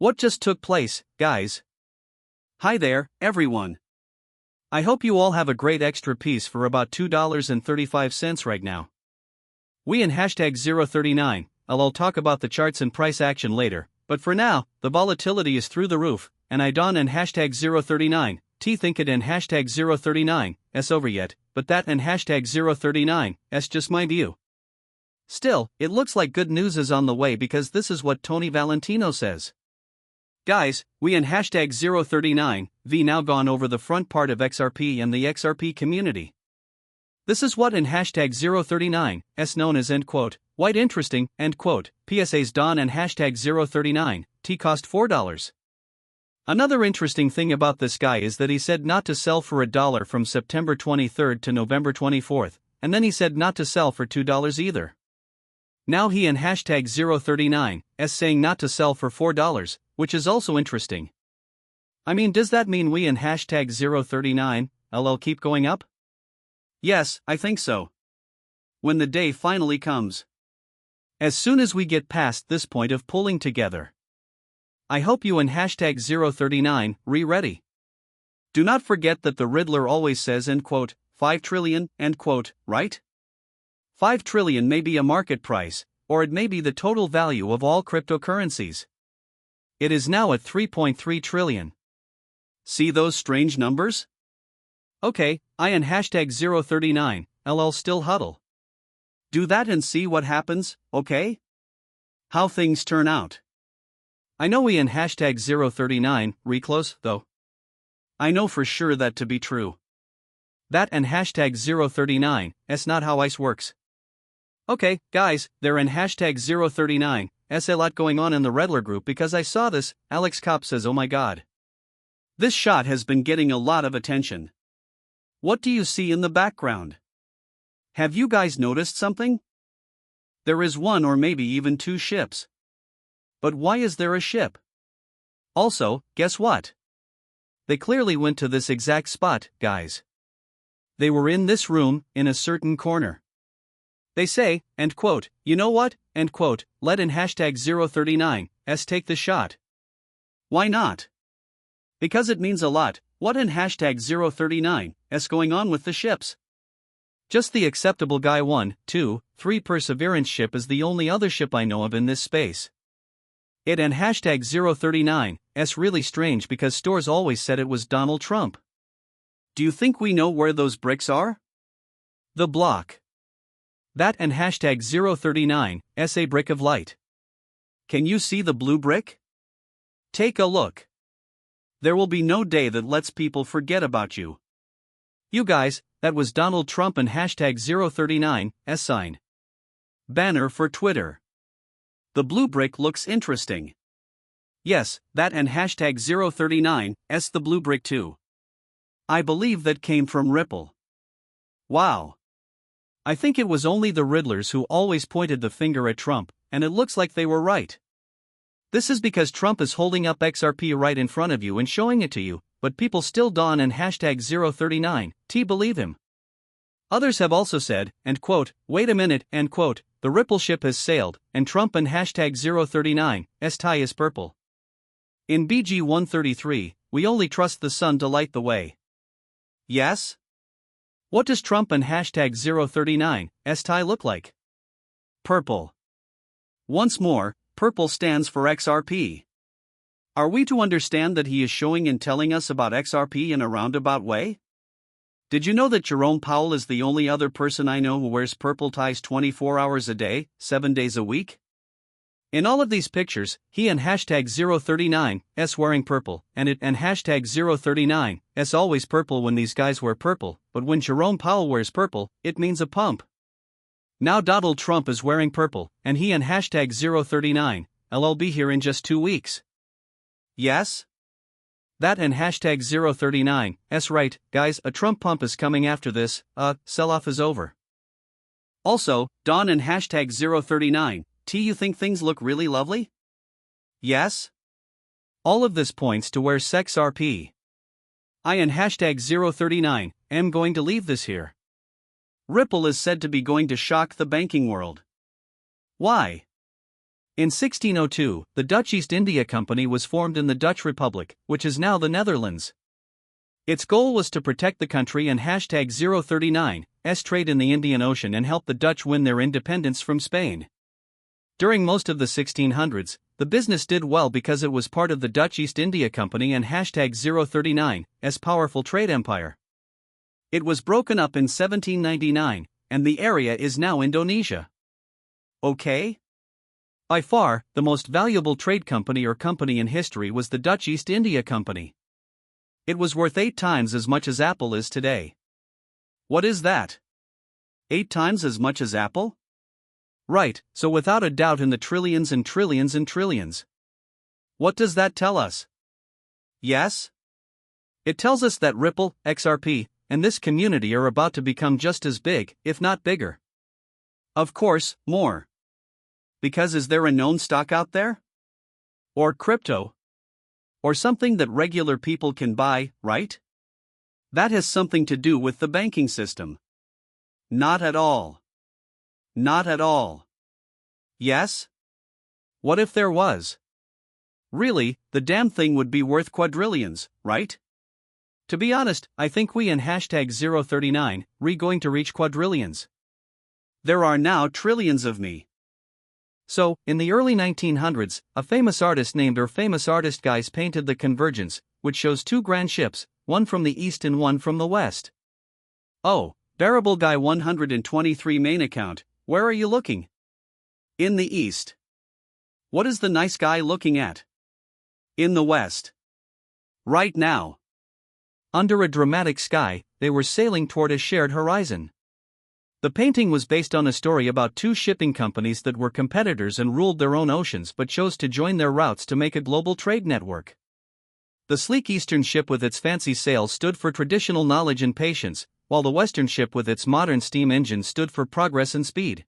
What just took place, guys? Hi there, everyone. I hope you all have a great extra piece for about $2.35 right now. We in hashtag 039, I'll talk about the charts and price action later, but for now, the volatility is through the roof, and I don't and hashtag 039, think it and hashtag 039, over yet, but that and hashtag 039, just my view. Still, it looks like good news is on the way because this is what Tony Valentino says. Guys, we in hashtag 039, now gone over the front part of XRP and the XRP community. This is what in hashtag 039, known as quite interesting, PSA's Don and hashtag 039, cost $4. Another interesting thing about this guy is that he said not to sell for $1 from September 23rd to November 24th, and then he said not to sell for $2 either. Now he in hashtag 039, saying not to sell for $4, which is also interesting. I mean, does that mean we in hashtag 039, keep going up? Yes, I think so. When the day finally comes. As soon as we get past this point of pulling together. I hope you in hashtag 039, ready. Do not forget that the Riddler always says 5 trillion, right? 5 trillion may be a market price, or it may be the total value of all cryptocurrencies. It is now at 3.3 trillion. See those strange numbers? Okay, I in hashtag 039, still huddle. Do that and see what happens, okay? How things turn out. I know we in hashtag 039, reclose, though. I know for sure that to be true. That and hashtag 039, not how ICE works. Okay, guys, they're in hashtag 039, a lot going on in the Riddler group because I saw this, Alex Kopp says oh my god. This shot has been getting a lot of attention. What do you see in the background? Have you guys noticed something? There is one or maybe even two ships. But why is there a ship? Also, guess what? They clearly went to this exact spot, guys. They were in this room, in a certain corner. They say, you know what, let in hashtag 039, take the shot. Why not? Because it means a lot, what in hashtag 039, going on with the ships? Just the acceptable guy 1, 2, 3 Perseverance ship is the only other ship I know of in this space. It and hashtag 039, really strange because stores always said it was Donald Trump. Do you think we know where those bricks are? The block. That and hashtag 039, a brick of light. Can you see the blue brick? Take a look. There will be no day that lets people forget about you. You guys, that was Donald Trump and hashtag 039, sign. Banner for Twitter. The blue brick looks interesting. Yes, that and hashtag 039, the blue brick too. I believe that came from Ripple. Wow. I think it was only the Riddlers who always pointed the finger at Trump, and it looks like they were right. This is because Trump is holding up XRP right in front of you and showing it to you, but people still don and hashtag 039, believe him. Others have also said, wait a minute, the Ripple ship has sailed, and Trump and hashtag 039, tie is purple. In BG 133, we only trust the sun to light the way. Yes? What does Trump and hashtag 039, tie look like? Purple. Once more, purple stands for XRP. Are we to understand that he is showing and telling us about XRP in a roundabout way? Did you know that Jerome Powell is the only other person I know who wears purple ties 24 hours a day, 7 days a week? In all of these pictures, he and hashtag 039, wearing purple, and it and hashtag 039, always purple when these guys wear purple, but when Jerome Powell wears purple, it means a pump. Now Donald Trump is wearing purple, and he and hashtag 039, I'll be here in just 2 weeks. Yes? That and hashtag 039, right, guys, a Trump pump is coming after this, sell-off is over. Also, Don and hashtag 039, you think things look really lovely? Yes? All of this points to where XRP. I and hashtag 039, am going to leave this here. Ripple is said to be going to shock the banking world. Why? In 1602, the Dutch East India Company was formed in the Dutch Republic, which is now the Netherlands. Its goal was to protect the country and #039's trade in the Indian Ocean and help the Dutch win their independence from Spain. During most of the 1600s, the business did well because it was part of the Dutch East India Company and #039's powerful trade empire. It was broken up in 1799, and the area is now Indonesia. Okay? By far, the most valuable trade company or company in history was the Dutch East India Company. It was worth 8 times as much as Apple is today. What is that? 8 times as much as Apple? Right, so without a doubt in the trillions and trillions and trillions. What does that tell us? Yes? It tells us that Ripple, XRP, and this community are about to become just as big, if not bigger. Of course, more. Because is there a known stock out there? Or crypto? Or something that regular people can buy, right? That has something to do with the banking system. Not at all. Not at all. Yes? What if there was? Really, the damn thing would be worth quadrillions, right? To be honest, I think we in #039 going to reach quadrillions. There are now trillions of me. So, in the early 1900s, a famous artist named Famous Artist Guys painted the Convergence, which shows 2 grand ships, one from the east and one from the west. Oh, Bearable Guy 123 main account, where are you looking? In the east. What is the nice guy looking at? In the west. Right now. Under a dramatic sky, they were sailing toward a shared horizon. The painting was based on a story about 2 shipping companies that were competitors and ruled their own oceans but chose to join their routes to make a global trade network. The sleek eastern ship with its fancy sails stood for traditional knowledge and patience, while the western ship with its modern steam engine stood for progress and speed.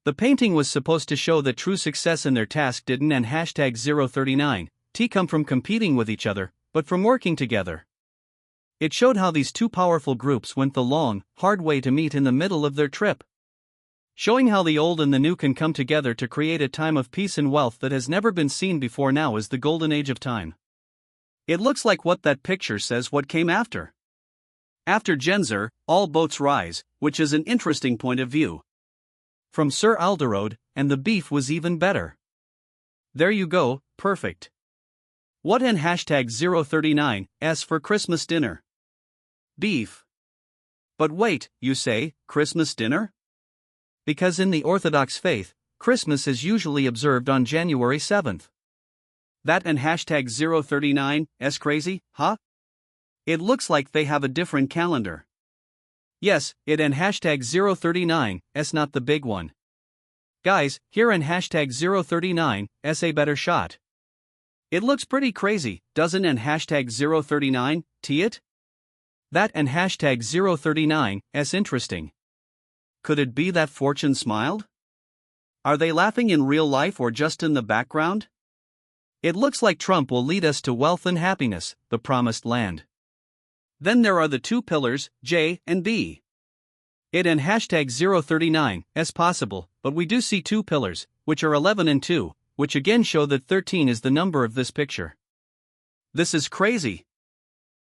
The painting was supposed to show that true success in their task didn't and #039 come from competing with each other, but from working together. It showed how these 2 powerful groups went the long, hard way to meet in the middle of their trip. Showing how the old and the new can come together to create a time of peace and wealth that has never been seen before. Now is the golden age of time. It looks like what that picture says what came after. After Genzer, all boats rise, which is an interesting point of view. From Sir Alderode, and the beef was even better. There you go, perfect. What in #039's for Christmas dinner? Beef. But wait, you say, Christmas dinner? Because in the Orthodox faith, Christmas is usually observed on January 7th. That and #039's crazy, huh? It looks like they have a different calendar. Yes, it and #039's not the big one. Guys, here and #039's a better shot. It looks pretty crazy, doesn't and #039 it? That and #039's interesting. Could it be that fortune smiled? Are they laughing in real life or just in the background? It looks like Trump will lead us to wealth and happiness, the promised land. Then there are the 2 pillars, J and B. It and #039's possible, but we do see 2 pillars, which are 11 and 2, which again show that 13 is the number of this picture. This is crazy.